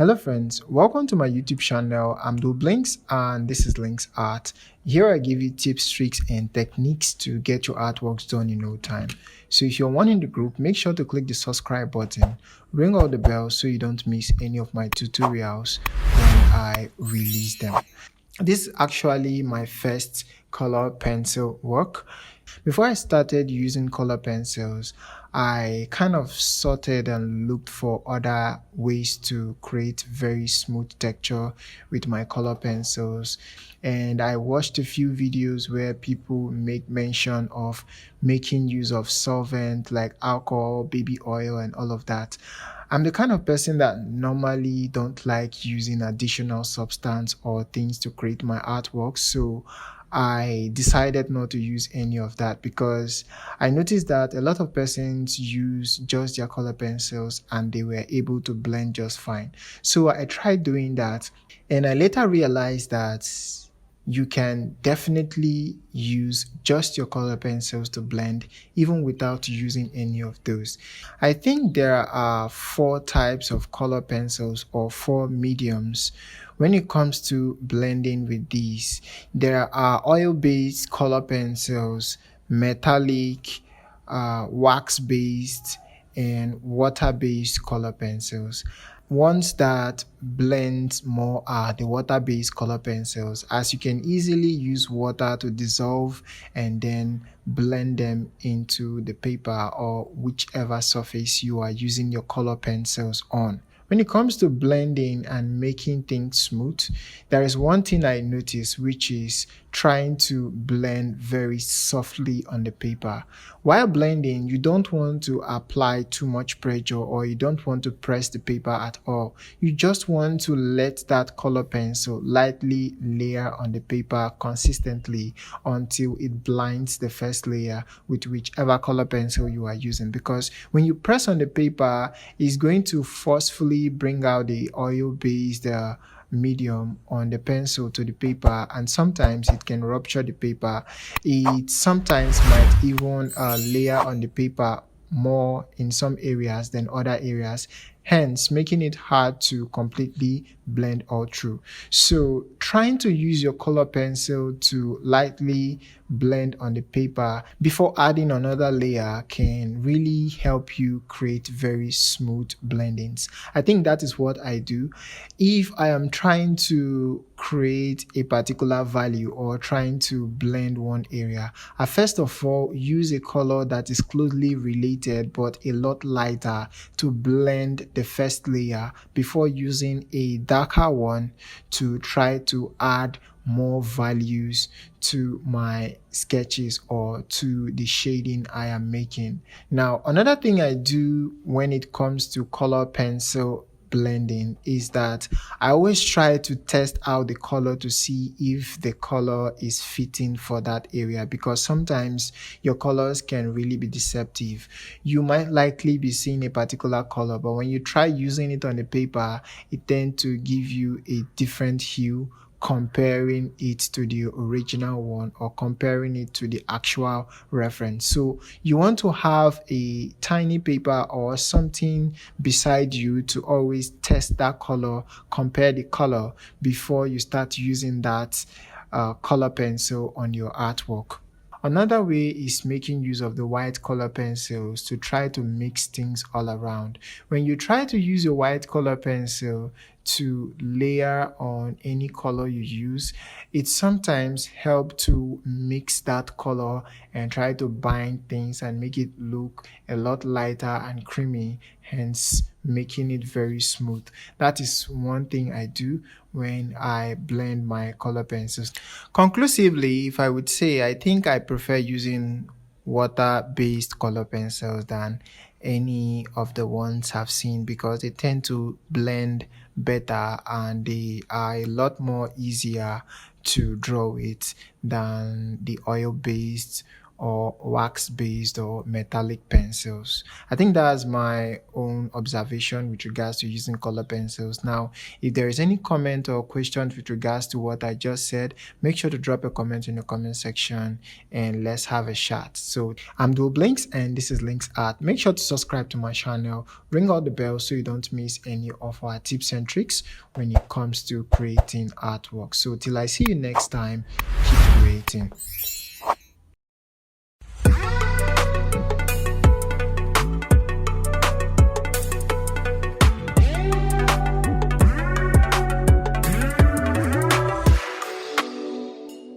Hello friends, welcome to my YouTube channel. I'm Blinks and this is Links Art. Here I give you tips, tricks and techniques to get your artworks done in no time. So if you're one in the group, make sure to click the subscribe button, ring all the bells so you don't miss any of my tutorials when I release them. This is actually my first color pencil work. Before I started using color pencils, I kind of sorted and looked for other ways to create very smooth texture with my color pencils. And I watched a few videos where people make mention of making use of solvent like alcohol, baby oil, and all of that. I'm the kind of person that normally don't like using additional substance or things to create my artwork. So I decided not to use any of that because I noticed that a lot of persons use just their color pencils and they were able to blend just fine. So I tried doing that and I later realized that you can definitely use just your color pencils to blend even without using any of those. I think there are four types of color pencils or four mediums when it comes to blending with these. There are oil-based color pencils, metallic, wax-based, and water-based color pencils. Ones that blend more are the water-based color pencils, as you can easily use water to dissolve and then blend them into the paper or whichever surface you are using your color pencils on. When it comes to blending and making things smooth, there is one thing I notice, which is trying to blend very softly on the paper. While blending, you don't want to apply too much pressure or you don't want to press the paper at all. You just want to let that color pencil lightly layer on the paper consistently until it blinds the first layer with whichever color pencil you are using. Because when you press on the paper, it's going to forcefully bring out the oil-based medium on the pencil to the paper, and sometimes it can rupture the paper. It sometimes might even layer on the paper more in some areas than other areas, hence making it hard to completely blend all through. So trying to use your color pencil to lightly blend on the paper before adding another layer can really help you create very smooth blendings. I think that is what I do. If I am trying to create a particular value or trying to blend one area, I first of all use a color that is closely related but a lot lighter to blend the first layer before using a darker one to try to add more values to my sketches or to the shading I am making. Now, another thing I do when it comes to color pencil blending is that I always try to test out the color to see if the color is fitting for that area, because sometimes your colors can really be deceptive. You might likely be seeing a particular color, but when you try using it on the paper, it tends to give you a different hue comparing it to the original one or comparing it to the actual reference. So you want to have a tiny paper or something beside you to always test that color, compare the color before you start using that color pencil on your artwork. Another way is making use of the white color pencils to try to mix things all around. When you try to use your white color pencil to layer on any color you use, it sometimes helps to mix that color and try to bind things and make it look a lot lighter and creamy, hence making it very smooth. That is one thing I do when I blend my color pencils. Conclusively, if I would say, I think I prefer using water-based color pencils than any of the ones I've seen, because they tend to blend better and they are a lot more easier to draw with than the oil-based or wax based or metallic pencils. I think that's my own observation with regards to using color pencils. Now, if there is any comment or question with regards to what I just said, make sure to drop a comment in the comment section and let's have a chat. So I'm Dual Blinks and this is Links Art. Make sure to subscribe to my channel, ring all the bell so you don't miss any of our tips and tricks when it comes to creating artwork. So till I see you next time, keep creating.